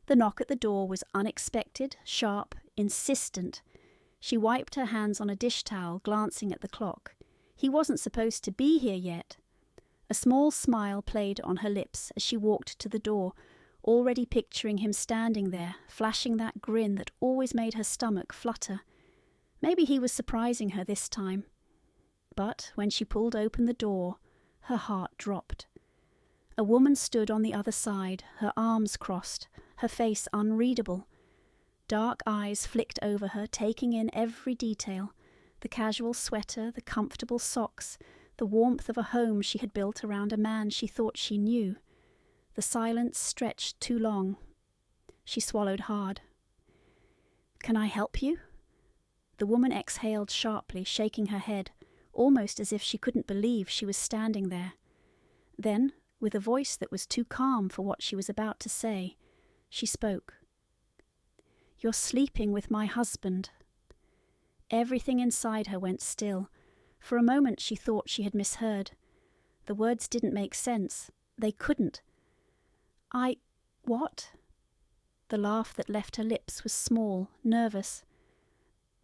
The knock at the door was unexpected, sharp, insistent. She wiped her hands on a dish towel, glancing at the clock. He wasn't supposed to be here yet. A small smile played on her lips as she walked to the door, already picturing him standing there, flashing that grin that always made her stomach flutter. Maybe he was surprising her this time. But when she pulled open the door, her heart dropped. A woman stood on the other side, her arms crossed, her face unreadable. Dark eyes flicked over her, taking in every detail: the casual sweater, the comfortable socks, the warmth of a home she had built around a man she thought she knew. The silence stretched too long. She swallowed hard. "Can I help you?" The woman exhaled sharply, shaking her head, almost as if she couldn't believe she was standing there. Then, with a voice that was too calm for what she was about to say, she spoke. "You're sleeping with my husband." Everything inside her went still. For a moment she thought she had misheard. The words didn't make sense. They couldn't. What?" The laugh that left her lips was small, nervous.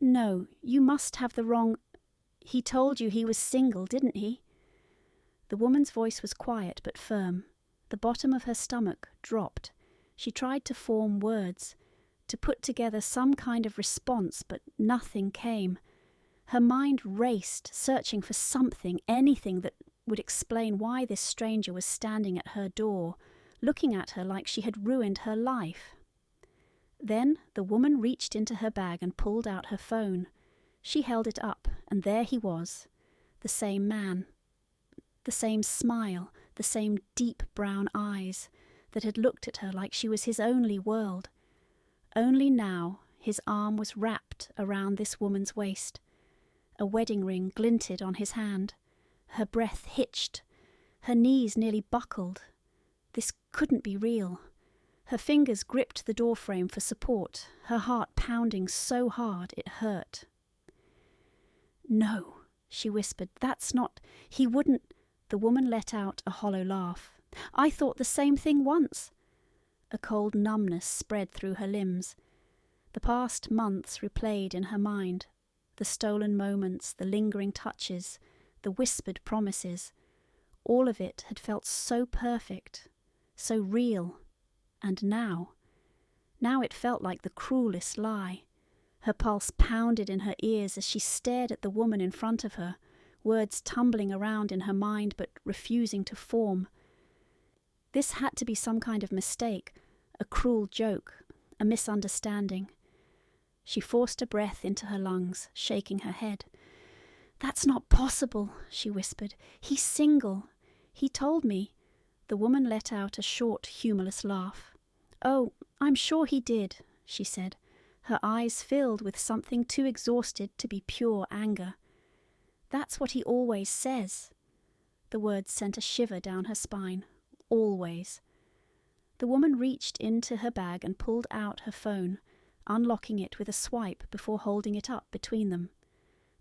"No, you must have the wrong... He told you he was single, didn't he?" The woman's voice was quiet but firm. The bottom of her stomach dropped. She tried to form words, to put together some kind of response, but nothing came. Her mind raced, searching for something, anything that would explain why this stranger was standing at her door, looking at her like she had ruined her life. Then the woman reached into her bag and pulled out her phone. She held it up, and there he was, the same man. The same smile, the same deep brown eyes that had looked at her like she was his only world. Only now his arm was wrapped around this woman's waist. A wedding ring glinted on his hand. Her breath hitched. Her knees nearly buckled. This couldn't be real. Her fingers gripped the doorframe for support, her heart pounding so hard it hurt. "No," she whispered, "that's not... He wouldn't..." The woman let out a hollow laugh. "I thought the same thing once." A cold numbness spread through her limbs. The past months replayed in her mind. The stolen moments, the lingering touches, the whispered promises. All of it had felt so perfect, so real. And now it felt like the cruelest lie. Her pulse pounded in her ears as she stared at the woman in front of her, words tumbling around in her mind but refusing to form. This had to be some kind of mistake, a cruel joke, a misunderstanding. She forced a breath into her lungs, shaking her head. "That's not possible," she whispered. "He's single. He told me." The woman let out a short, humorless laugh. "Oh, I'm sure he did," she said, her eyes filled with something too exhausted to be pure anger. "That's what he always says." The words sent a shiver down her spine. Always. The woman reached into her bag and pulled out her phone, unlocking it with a swipe before holding it up between them.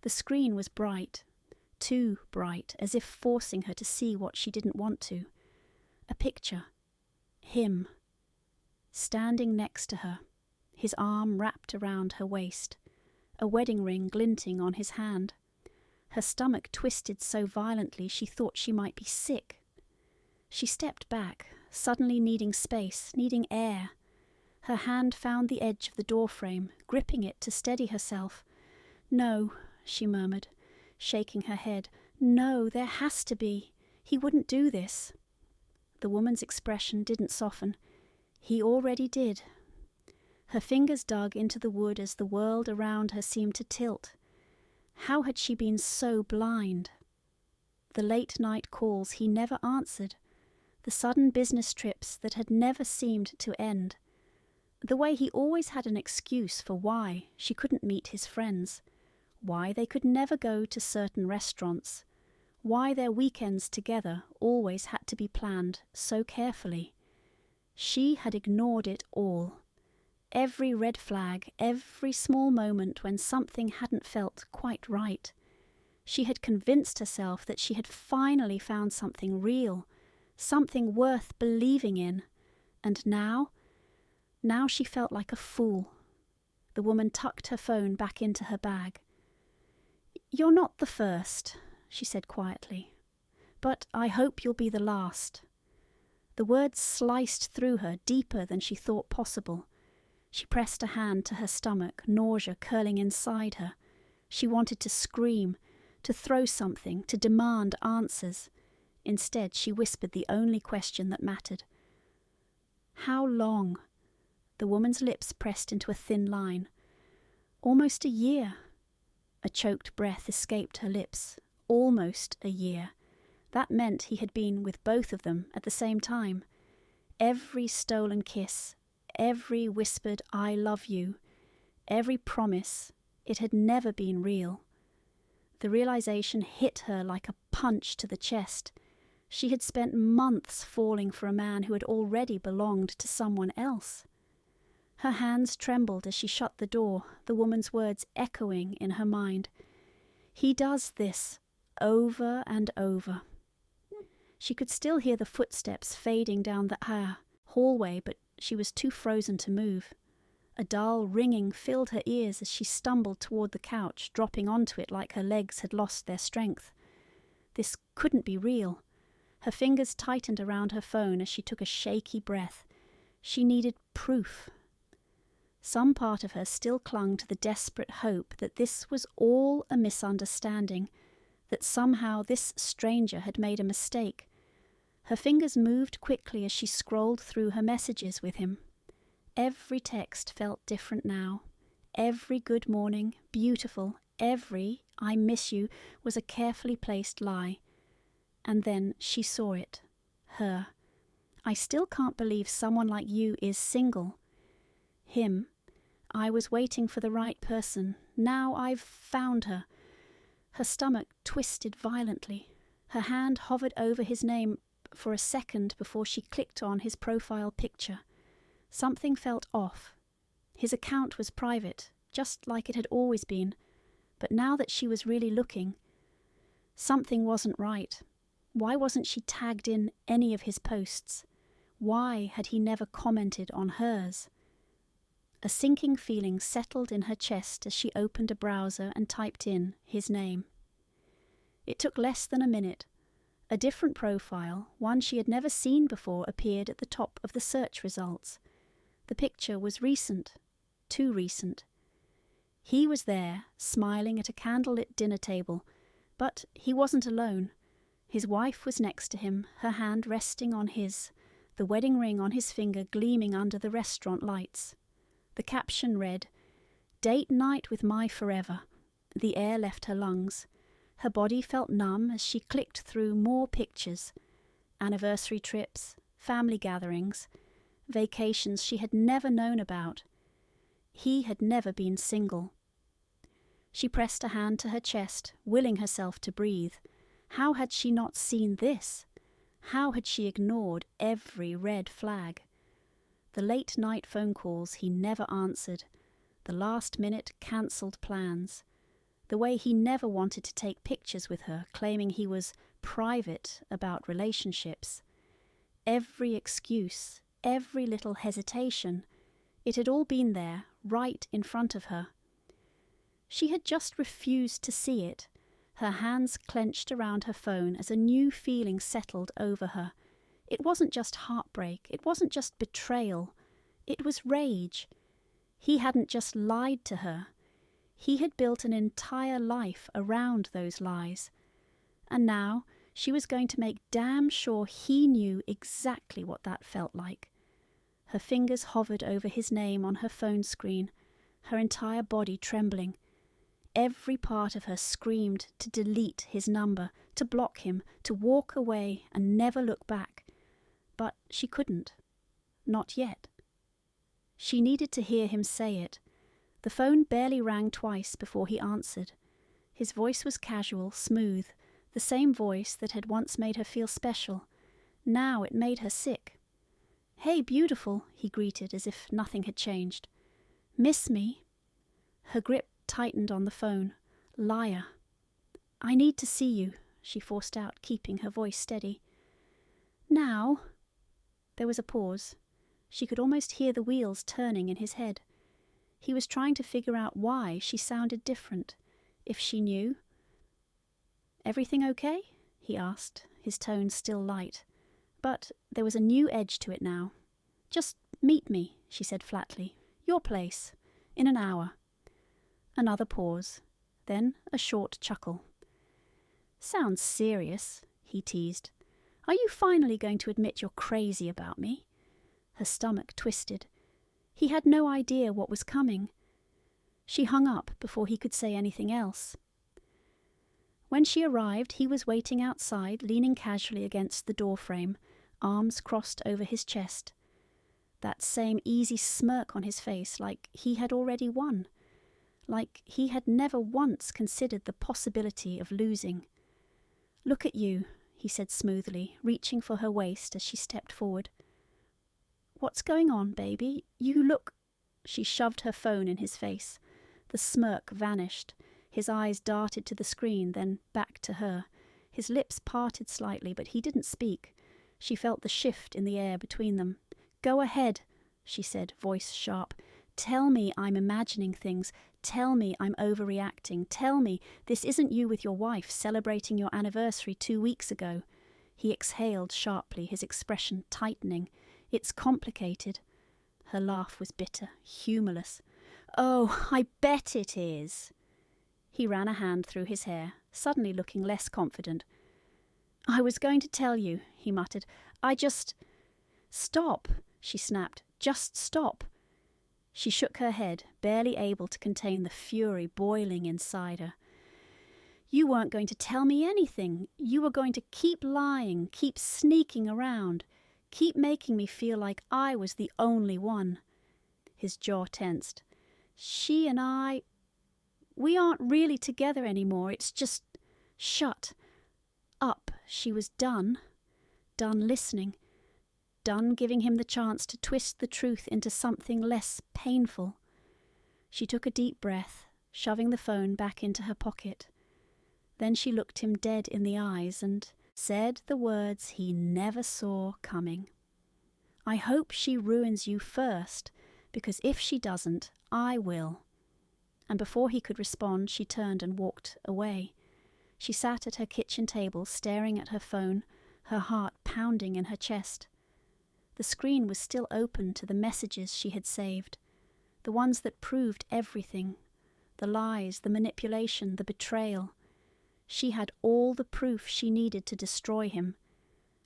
The screen was bright, too bright, as if forcing her to see what she didn't want to. A picture. Him. Standing next to her, his arm wrapped around her waist, a wedding ring glinting on his hand. Her stomach twisted so violently she thought she might be sick. She stepped back, suddenly needing space, needing air. Her hand found the edge of the doorframe, gripping it to steady herself. "No," she murmured, shaking her head. "No, there has to be. He wouldn't do this." The woman's expression didn't soften. He already did. Her fingers dug into the wood as the world around her seemed to tilt. How had she been so blind? The late-night calls he never answered. The sudden business trips that had never seemed to end. The way he always had an excuse for why she couldn't meet his friends. Why they could never go to certain restaurants. Why their weekends together always had to be planned so carefully. She had ignored it all. Every red flag, every small moment when something hadn't felt quite right. She had convinced herself that she had finally found something real, something worth believing in. And now Now she felt like a fool. The woman tucked her phone back into her bag. "You're not the first," she said quietly, "but I hope you'll be the last." The words sliced through her deeper than she thought possible. She pressed a hand to her stomach, nausea curling inside her. She wanted to scream, to throw something, to demand answers. Instead, she whispered the only question that mattered. "How long?" The woman's lips pressed into a thin line. "Almost a year." A choked breath escaped her lips. Almost a year. That meant he had been with both of them at the same time. Every stolen kiss, every whispered "I love you," every promise, it had never been real. The realization hit her like a punch to the chest. She had spent months falling for a man who had already belonged to someone else. Her hands trembled as she shut the door, the woman's words echoing in her mind. "He does this over and over." She could still hear the footsteps fading down the hallway, but she was too frozen to move. A dull ringing filled her ears as she stumbled toward the couch, dropping onto it like her legs had lost their strength. This couldn't be real. Her fingers tightened around her phone as she took a shaky breath. She needed proof. Some part of her still clung to the desperate hope that this was all a misunderstanding, that somehow this stranger had made a mistake. Her fingers moved quickly as she scrolled through her messages with him. Every text felt different now. Every good morning, beautiful, every "I miss you" was a carefully placed lie. And then she saw it. Her. "I still can't believe someone like you is single." Him. "I was waiting for the right person. Now I've found her." Her stomach twisted violently. Her hand hovered over his name for a second before she clicked on his profile picture. Something felt off. His account was private, just like it had always been, but now that she was really looking, something wasn't right. Why wasn't she tagged in any of his posts? Why had he never commented on hers? A sinking feeling settled in her chest as she opened a browser and typed in his name. It took less than a minute. A different profile, one she had never seen before, appeared at the top of the search results. The picture was recent, too recent. He was there, smiling at a candlelit dinner table, but he wasn't alone. His wife was next to him, her hand resting on his, the wedding ring on his finger gleaming under the restaurant lights. The caption read, "Date night with my forever." The air left her lungs. Her body felt numb as she clicked through more pictures. Anniversary trips, family gatherings, vacations she had never known about. He had never been single. She pressed a hand to her chest, willing herself to breathe. How had she not seen this? How had she ignored every red flag? The late-night phone calls he never answered, the last-minute cancelled plans, the way he never wanted to take pictures with her, claiming he was private about relationships. Every excuse, every little hesitation, it had all been there, right in front of her. She had just refused to see it. Her hands clenched around her phone as a new feeling settled over her. It wasn't just heartbreak, it wasn't just betrayal, it was rage. He hadn't just lied to her. He had built an entire life around those lies. And now she was going to make damn sure he knew exactly what that felt like. Her fingers hovered over his name on her phone screen, her entire body trembling. Every part of her screamed to delete his number, to block him, to walk away and never look back. But she couldn't. Not yet. She needed to hear him say it. The phone barely rang twice before he answered. His voice was casual, smooth, the same voice that had once made her feel special. Now it made her sick. "Hey, beautiful," he greeted as if nothing had changed. "Miss me?" Her grip tightened on the phone. Liar. "I need to see you," she forced out, keeping her voice steady. "Now?" There was a pause. She could almost hear the wheels turning in his head. He was trying to figure out why she sounded different, if she knew. "Everything okay?" he asked, his tone still light. But there was a new edge to it now. "Just meet me," she said flatly. "Your place. In an hour." Another pause, then a short chuckle. "Sounds serious," he teased. "Are you finally going to admit you're crazy about me?" Her stomach twisted. He had no idea what was coming. She hung up before he could say anything else. When she arrived, he was waiting outside, leaning casually against the doorframe, arms crossed over his chest. That same easy smirk on his face, like he had already won. Like he had never once considered the possibility of losing. "Look at you," he said smoothly, reaching for her waist as she stepped forward. "What's going on, baby? You look—" She shoved her phone in his face. The smirk vanished. His eyes darted to the screen, then back to her. His lips parted slightly, but he didn't speak. She felt the shift in the air between them. "Go ahead," she said, voice sharp. "Tell me I'm imagining things. Tell me I'm overreacting. Tell me this isn't you with your wife celebrating your anniversary 2 weeks ago." He exhaled sharply, his expression tightening. "It's complicated." Her laugh was bitter, humourless. "Oh, I bet it is." He ran a hand through his hair, suddenly looking less confident. "I was going to tell you," he muttered. "I just—" "Stop," she snapped. "Just stop." She shook her head, barely able to contain the fury boiling inside her. "You weren't going to tell me anything. You were going to keep lying, keep sneaking around, keep making me feel like I was the only one." His jaw tensed. "She and I... we aren't really together anymore. It's just... shut up." She was done. Done listening. Done giving him the chance to twist the truth into something less painful. She took a deep breath, shoving the phone back into her pocket. Then she looked him dead in the eyes and said the words he never saw coming. "I hope she ruins you first, because if she doesn't, I will." And before he could respond, she turned and walked away. She sat at her kitchen table, staring at her phone, her heart pounding in her chest. The screen was still open to the messages she had saved, the ones that proved everything, the lies, the manipulation, the betrayal. She had all the proof she needed to destroy him,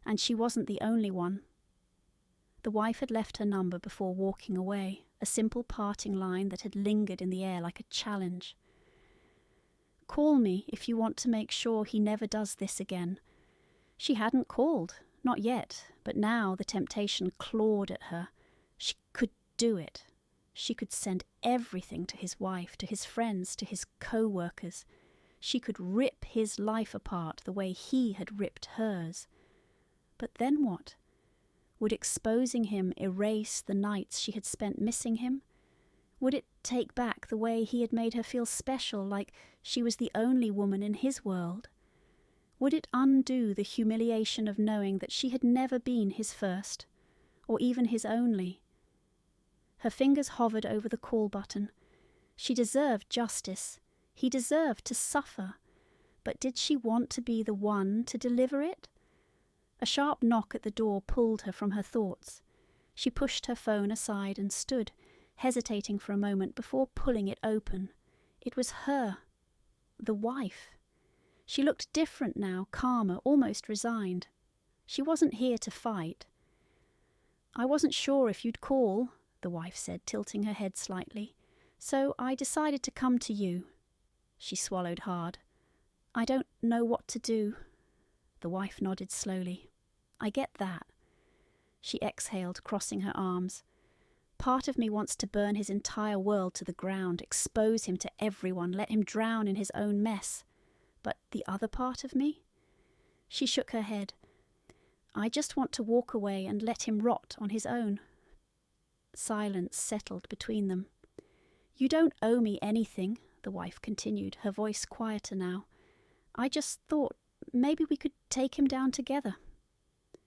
and she wasn't the only one. The wife had left her number before walking away, a simple parting line that had lingered in the air like a challenge. "Call me if you want to make sure he never does this again." She hadn't called, not yet, but now the temptation clawed at her. She could do it. She could send everything to his wife, to his friends, to his co-workers. She could rip his life apart the way he had ripped hers. But then what? Would exposing him erase the nights she had spent missing him? Would it take back the way he had made her feel special, like she was the only woman in his world? Would it undo the humiliation of knowing that she had never been his first, or even his only? Her fingers hovered over the call button. She deserved justice. He deserved to suffer. But did she want to be the one to deliver it? A sharp knock at the door pulled her from her thoughts. She pushed her phone aside and stood, hesitating for a moment before pulling it open. It was her, the wife. She looked different now, calmer, almost resigned. She wasn't here to fight. "I wasn't sure if you'd call," the wife said, tilting her head slightly. "So I decided to come to you." She swallowed hard. "I don't know what to do." The wife nodded slowly. "I get that." She exhaled, crossing her arms. "Part of me wants to burn his entire world to the ground, expose him to everyone, let him drown in his own mess. But the other part of me?" She shook her head. "I just want to walk away and let him rot on his own." Silence settled between them. "You don't owe me anything," the wife continued, her voice quieter now. "I just thought maybe we could take him down together."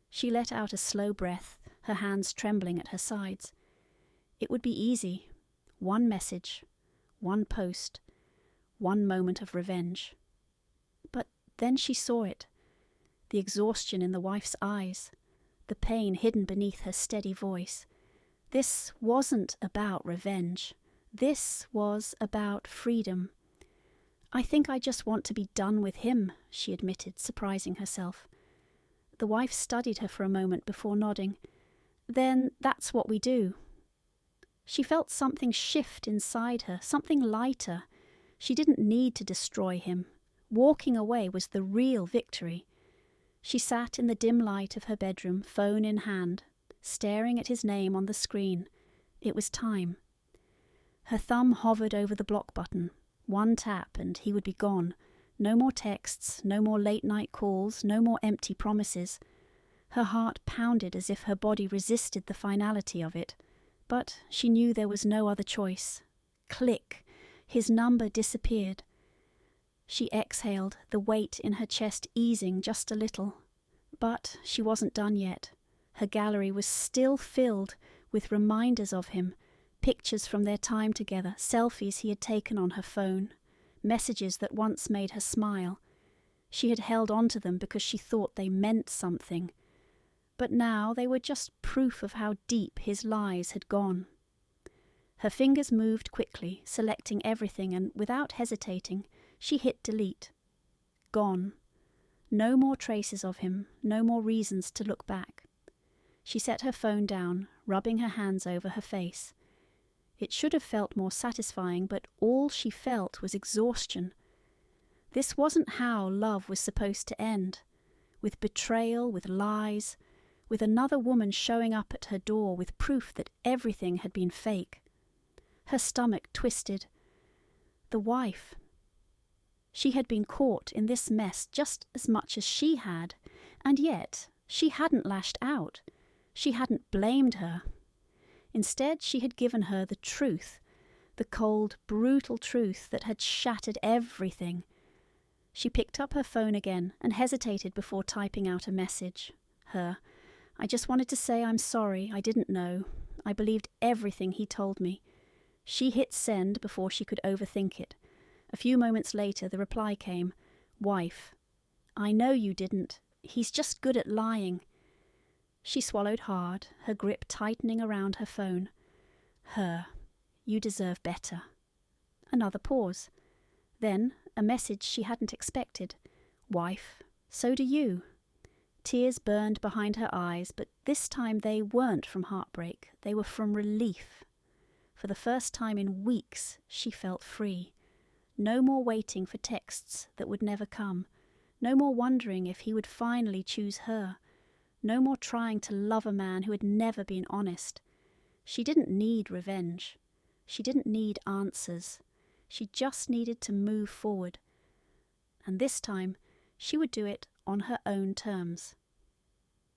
She let out a slow breath, her hands trembling at her sides. It would be easy. One message, one post, one moment of revenge. But then she saw it. The exhaustion in the wife's eyes, the pain hidden beneath her steady voice. This wasn't about revenge. This was about freedom. "I think I just want to be done with him," she admitted, surprising herself. The wife studied her for a moment before nodding. "Then that's what we do." She felt something shift inside her, something lighter. She didn't need to destroy him. Walking away was the real victory. She sat in the dim light of her bedroom, phone in hand, staring at his name on the screen. It was time. Her thumb hovered over the block button. One tap and he would be gone. No more texts, no more late-night calls, no more empty promises. Her heart pounded as if her body resisted the finality of it. But she knew there was no other choice. Click. His number disappeared. She exhaled, the weight in her chest easing just a little. But she wasn't done yet. Her gallery was still filled with reminders of him, pictures from their time together, selfies he had taken on her phone, messages that once made her smile. She had held on to them because she thought they meant something. But now they were just proof of how deep his lies had gone. Her fingers moved quickly, selecting everything, and without hesitating, she hit delete. Gone. No more traces of him, no more reasons to look back. She set her phone down, rubbing her hands over her face. It should have felt more satisfying, but all she felt was exhaustion. This wasn't how love was supposed to end. With betrayal, with lies, with another woman showing up at her door with proof that everything had been fake. Her stomach twisted. The wife. She had been caught in this mess just as much as she had, and yet she hadn't lashed out. She hadn't blamed her. Instead, she had given her the truth, the cold, brutal truth that had shattered everything. She picked up her phone again and hesitated before typing out a message. "I just wanted to say I'm sorry, I didn't know. I believed everything he told me." She hit send before she could overthink it. A few moments later the reply came. "Wife, I know you didn't. He's just good at lying." She swallowed hard, her grip tightening around her phone. "You deserve better." Another pause. Then a message she hadn't expected. "Wife, so do you." Tears burned behind her eyes, but this time they weren't from heartbreak. They were from relief. For the first time in weeks, she felt free. No more waiting for texts that would never come. No more wondering if he would finally choose her. No more trying to love a man who had never been honest. She didn't need revenge. She didn't need answers. She just needed to move forward. And this time, she would do it on her own terms.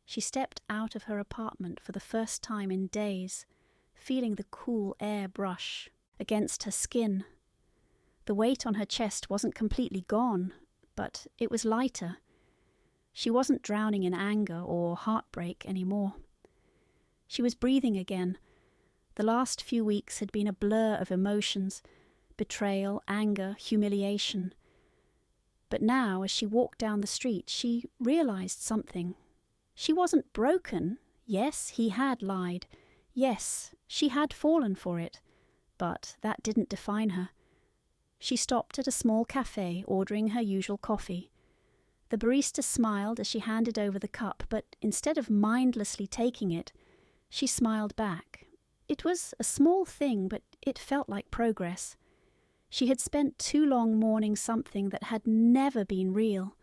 She stepped out of her apartment for the first time in days, feeling the cool air brush against her skin. The weight on her chest wasn't completely gone, but it was lighter. She wasn't drowning in anger or heartbreak anymore. She was breathing again. The last few weeks had been a blur of emotions, betrayal, anger, humiliation. But now, as she walked down the street, she realized something. She wasn't broken. Yes, he had lied. Yes, she had fallen for it. But that didn't define her. She stopped at a small cafe, ordering her usual coffee. The barista smiled as she handed over the cup, but instead of mindlessly taking it, she smiled back. It was a small thing, but it felt like progress. She had spent too long mourning something that had never been real.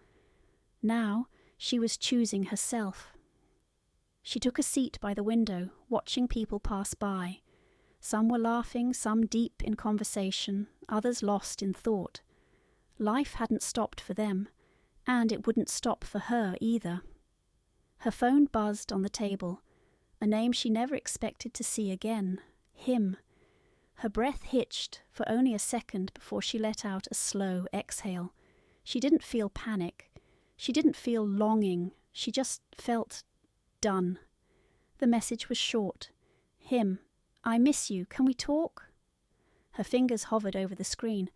Now she was choosing herself. She took a seat by the window, watching people pass by. Some were laughing, some deep in conversation, others lost in thought. Life hadn't stopped for them, and it wouldn't stop for her either. Her phone buzzed on the table, a name she never expected to see again, him. Her breath hitched for only a second before she let out a slow exhale. She didn't feel panic. She didn't feel longing. She just felt done. The message was short. Him. I miss you. Can we talk? Her fingers hovered over the screen.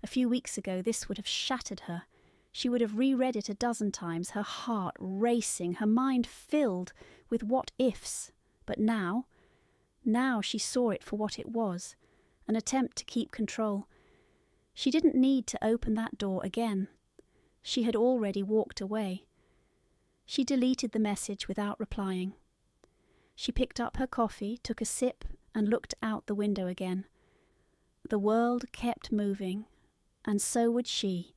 A few weeks ago this would have shattered her. She would have reread it a dozen times, her heart racing, her mind filled with what-ifs. But now she saw it for what it was, an attempt to keep control. She didn't need to open that door again. She had already walked away. She deleted the message without replying. She picked up her coffee, took a sip, and looked out the window again. The world kept moving, and so would she.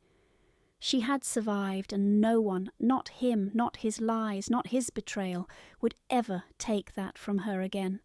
She had survived, and no one, not him, not his lies, not his betrayal, would ever take that from her again.